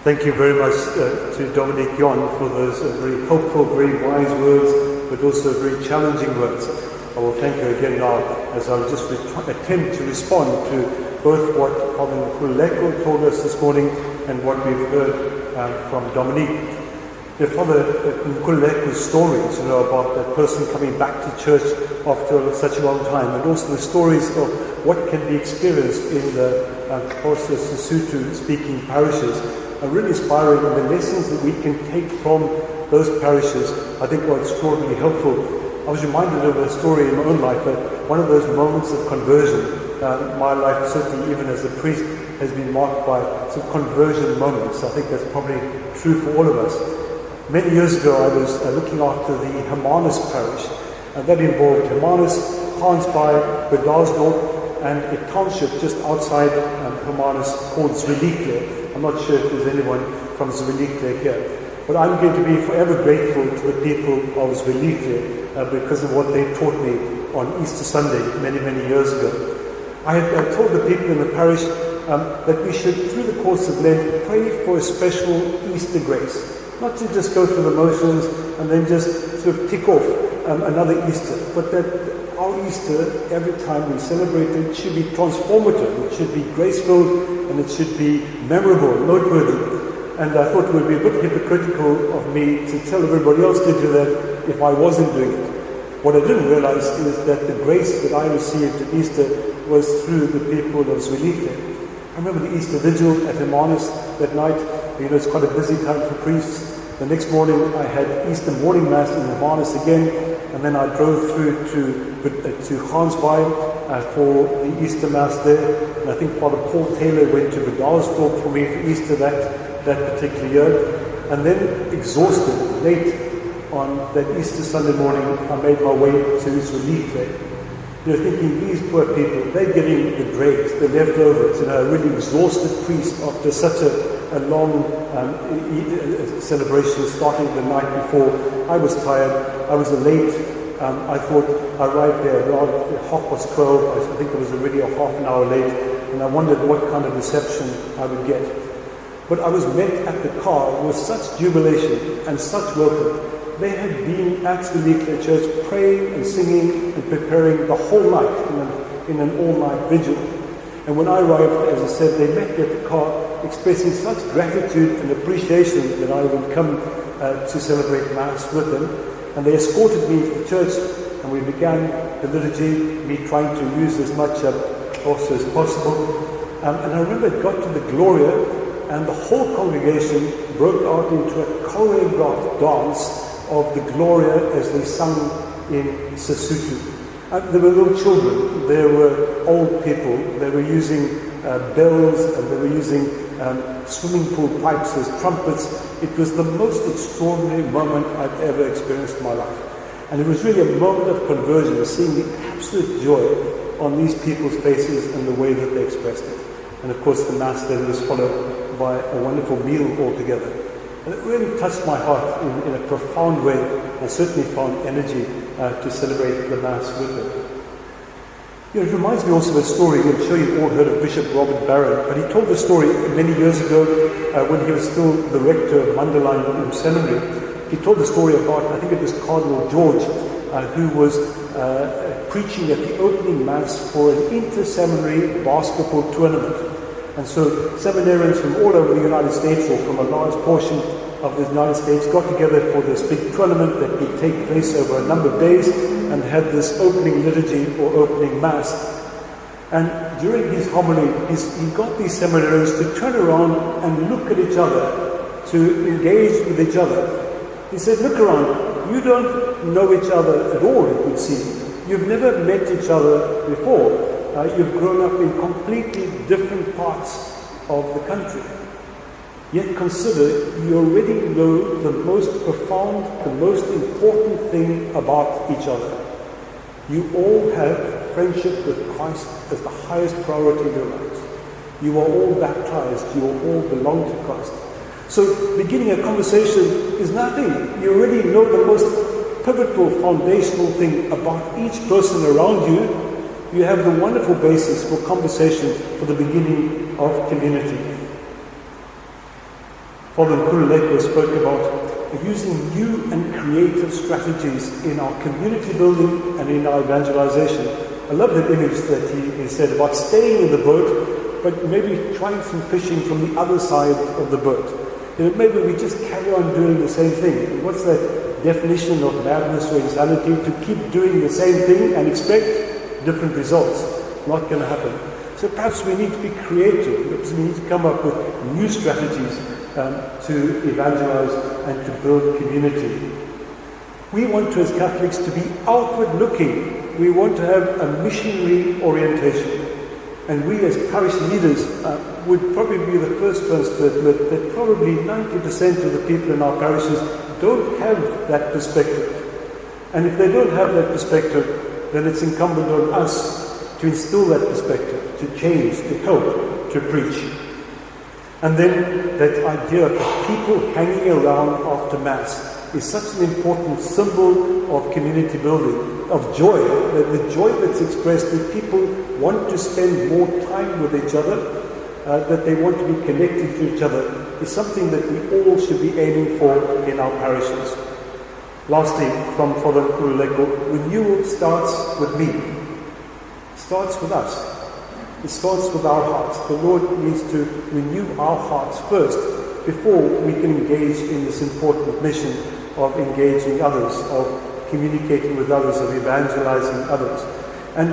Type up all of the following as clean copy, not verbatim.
Thank you very much to Dominic Jon for those very helpful, very wise words, but also very challenging words. I will thank you again now as I'll just attempt to respond to both what Father Nkululeko told us this morning and what we've heard from Dominique. Father Nkuleko's stories, about that person coming back to church after such a long time, and also the stories of what can be experienced in the Sesotho-speaking parishes, are really inspiring, and the lessons that we can take from those parishes, I think, are extraordinarily helpful. I was reminded of a story in my own life, one of those moments of conversion. My life, certainly even as a priest, has been marked by some conversion moments. I think that's probably true for all of us. Many years ago, I was looking after the Hermanus parish, and that involved Hermanus, Hansby, Bedalsdorp, and a township just outside Hermanus called Zwelihle. I'm not sure if there's anyone from Zwelihle here, but I'm going to be forever grateful to the people of Zwelihle because of what they taught me on Easter Sunday many, many years ago. I had told the people in the parish that we should, through the course of Lent, pray for a special Easter grace. Not to just go through the motions and then just sort of tick off another Easter, but that our Easter, every time we celebrate it, should be transformative, it should be graceful, and it should be memorable, noteworthy. And I thought it would be a bit hypocritical of me to tell everybody else to do that if I wasn't doing it. What I didn't realize is that the grace that I received at Easter was through the people of Zwelihle. I remember the Easter Vigil at Hermanus that night. It's quite a busy time for priests. The next morning I had Easter morning Mass in Hermanus again, and then I drove through to Hansby for the Easter Mass there. And I think Father Paul Taylor went to Bedalsdorp for me for Easter that particular year. And then, exhausted, late on that Easter Sunday morning, I made my way to Zwelihle. Thinking these poor people, they're getting the dregs, the leftovers, a really exhausted priest after such a long celebration starting the night before. I was tired, I was late. I thought I arrived there around 12:30. I think it was already a half an hour late, and I wondered what kind of reception I would get. But I was met at the car with such jubilation and such welcome. They had been at Zwelihle Church praying and singing and preparing the whole night in an all-night vigil. And when I arrived, as I said, they met me at the car expressing such gratitude and appreciation that I would come to celebrate Mass with them. And they escorted me to the church, and we began the liturgy, me trying to use as much also as possible. And I remember it got to the Gloria, and the whole congregation broke out into a choreographed dance of the Gloria as they sung in Sesotho. There were little children, there were old people, they were using bells, and they were using swimming pool pipes as trumpets. It was the most extraordinary moment I've ever experienced in my life. And it was really a moment of conversion, seeing the absolute joy on these people's faces and the way that they expressed it. And of course the Mass then was followed by a wonderful meal altogether. And it really touched my heart in a profound way, and certainly found energy to celebrate the Mass with them. It reminds me also of a story. I'm sure you've all heard of Bishop Robert Barron, but he told the story many years ago when he was still the rector of Mundelein Seminary. He told the story about, I think it was Cardinal George, who was preaching at the opening Mass for an inter-seminary basketball tournament. And so seminarians from all over the United States, or from a large portion of the United States, got together for this big tournament that would take place over a number of days, and had this opening liturgy or opening Mass. And during his homily, he got these seminarians to turn around and look at each other, to engage with each other. He said, look around, you don't know each other at all, it would seem. You've never met each other before. You've grown up in completely different parts of the country. Yet consider, you already know the most profound, the most important thing about each other. You all have friendship with Christ as the highest priority in your lives. You are all baptized. You all belong to Christ. So beginning a conversation is nothing. You already know the most pivotal, foundational thing about each person around you. You have the wonderful basis for conversation for the beginning of community. Father Nkululeko spoke about using new and creative strategies in our community building and in our evangelization. I love that image that he said about staying in the boat, but maybe trying some fishing from the other side of the boat. Maybe we just carry on doing the same thing. What's that definition of madness or insanity? To keep doing the same thing and expect different results. Not going to happen. So perhaps we need to be creative. Perhaps we need to come up with new strategies to evangelize and to build community. We want to, as Catholics, to be outward looking. We want to have a missionary orientation. And we as parish leaders would probably be the first ones to admit that probably 90% of the people in our parishes don't have that perspective. And if they don't have that perspective, then it's incumbent on us to instill that perspective, to change, to help, to preach. And then that idea of people hanging around after Mass is such an important symbol of community building, of joy, that the joy that's expressed, that people want to spend more time with each other, that they want to be connected to each other, is something that we all should be aiming for in our parishes. Lastly, from Father Nkululeko, renewal starts with me. It starts with us. It starts with our hearts. The Lord needs to renew our hearts first before we can engage in this important mission of engaging others, of communicating with others, of evangelizing others. And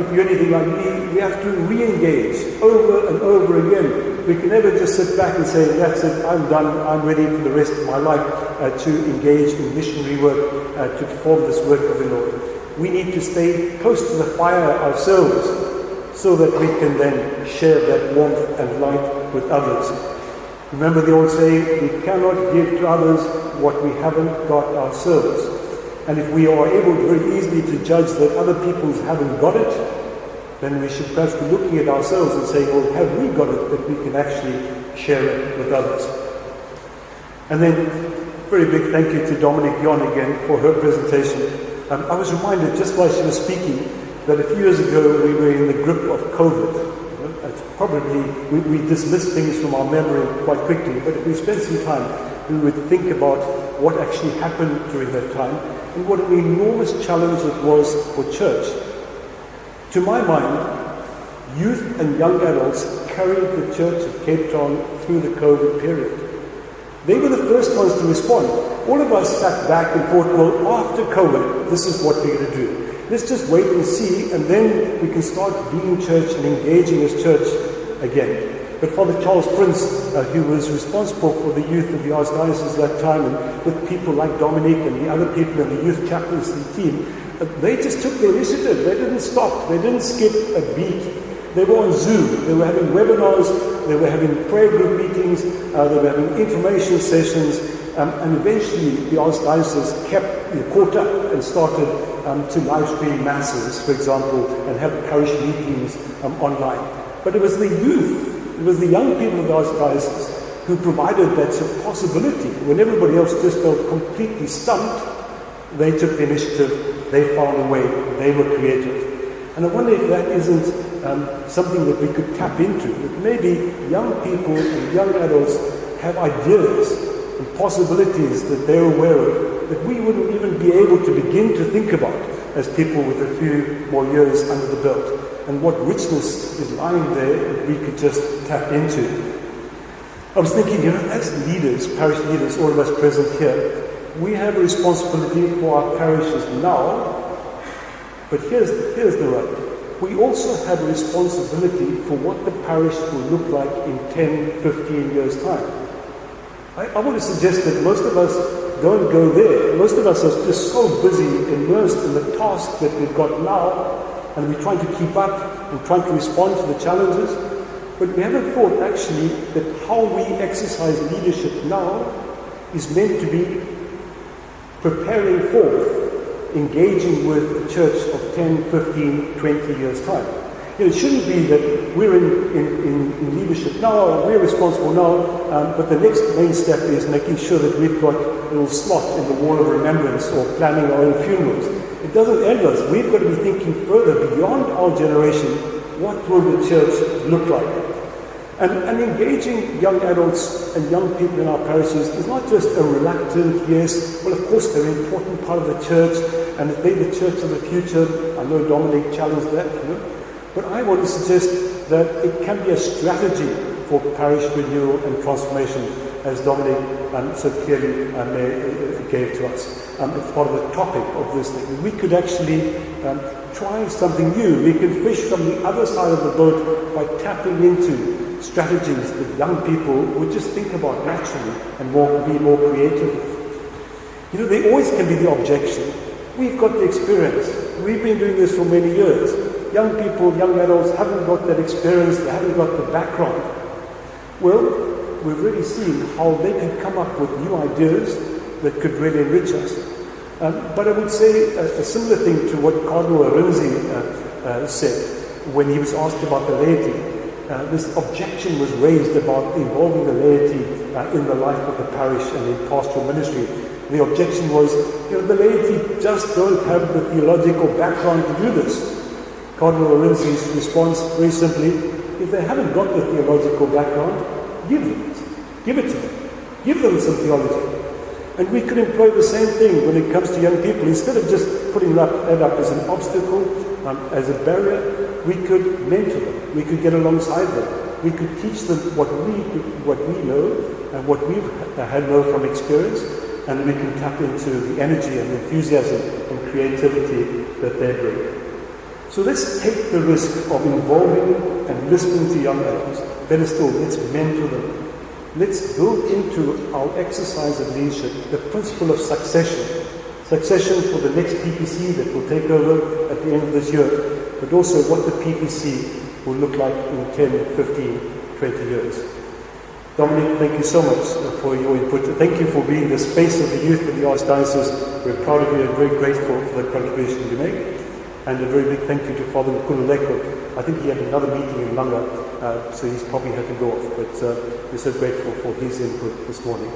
if you're anything like me, we have to re-engage over and over again. We can never just sit back and say, that's it, I'm done, I'm ready for the rest of my life to engage in missionary work, to perform this work of the Lord. We need to stay close to the fire ourselves, so that we can then share that warmth and light with others. Remember the old saying, we cannot give to others what we haven't got ourselves. And if we are able very easily to judge that other people haven't got it, then we should perhaps be looking at ourselves and saying, well, have we got it that we can actually share it with others? And then, very big thank you to Dominic Yon again for her presentation. I was reminded just while she was speaking that a few years ago we were in the grip of COVID. It's probably, we dismiss things from our memory quite quickly, but if we spend some time, we would think about what actually happened during that time and what an enormous challenge it was for church. To my mind, youth and young adults carried the Church of Cape Town through the COVID period. They were the first ones to respond. All of us sat back and thought, well, after COVID, this is what we're going to do. Let's just wait and see, and then we can start being church and engaging as church again. But Father Charles Prince, who was responsible for the youth of the Archdiocese at that time, and with people like Dominic and the other people in the youth chaplaincy team, they just took the initiative. They didn't stop. They didn't skip a beat. They were on Zoom. They were having webinars. They were having prayer group meetings. They were having information sessions. And eventually the Archdiocese caught up and started to live stream masses, for example, and have parish meetings online. But it was the youth, it was the young people of the Archdiocese who provided that possibility. When everybody else just felt completely stumped, they took the initiative, they found a way, they were creative. And I wonder if that isn't something that we could tap into, that maybe young people and young adults have ideas and possibilities that they're aware of, that we wouldn't even be able to begin to think about as people with a few more years under the belt, and what richness is lying there that we could just tap into. I was thinking, as leaders, parish leaders, all of us present here, we have a responsibility for our parishes now, but here's the rub. We also have a responsibility for what the parish will look like in 10, 15 years' time. I want to suggest that most of us don't go there. Most of us are just so busy, immersed in the task that we've got now, and we're trying to keep up and trying to respond to the challenges. But we haven't thought actually that how we exercise leadership now is meant to be preparing for engaging with a church of 10, 15, 20 years' time. It shouldn't be that we're in leadership now, we're responsible now, but the next main step is making sure that we've got a little slot in the wall of remembrance or planning our own funerals. It doesn't end us. We've got to be thinking further beyond our generation. What will the church look like? And engaging young adults and young people in our parishes is not just a reluctant, yes, well, of course, they're an important part of the church, and if they're the church of the future, I know Dominic challenged that, but I want to suggest that it can be a strategy for parish renewal and transformation, as Dominic so clearly gave to us. It's part of the topic of this thing. We could actually try something new. We can fish from the other side of the boat by tapping into strategies that young people would just think about naturally and be more creative. There always can be the objection. We've got the experience. We've been doing this for many years. Young people, young adults haven't got that experience. They haven't got the background. Well, we've really seen how they can come up with new ideas that could really enrich us. But I would say a similar thing to what Cardinal Arinzi said when he was asked about the laity. This objection was raised about involving the laity in the life of the parish and in pastoral ministry. The objection was, the laity just don't have the theological background to do this. Cardinal Arinzi's response, very simply, if they haven't got the theological background, give them it. Give it to them. Give them some theology. And we could employ the same thing when it comes to young people. Instead of just putting that up as an obstacle, as a barrier, we could mentor them. We could get alongside them. We could teach them what we know and what we've had know from experience, and we can tap into the energy and enthusiasm and creativity that they bring. So let's take the risk of involving and listening to young adults. Better still, let's mentor them. Let's build into our exercise of leadership the principle of succession. Succession for the next PPC that will take over at the end of this year, but also what the PPC will look like in 10, 15, 20 years. Dominic, thank you so much for your input. Thank you for being the face of the youth of the Archdiocese. We're proud of you and very grateful for the contribution you make. And a very big thank you to Father Nkululeko. I think he had another meeting in Langa, so he's probably had to go off. But we're so grateful for his input this morning.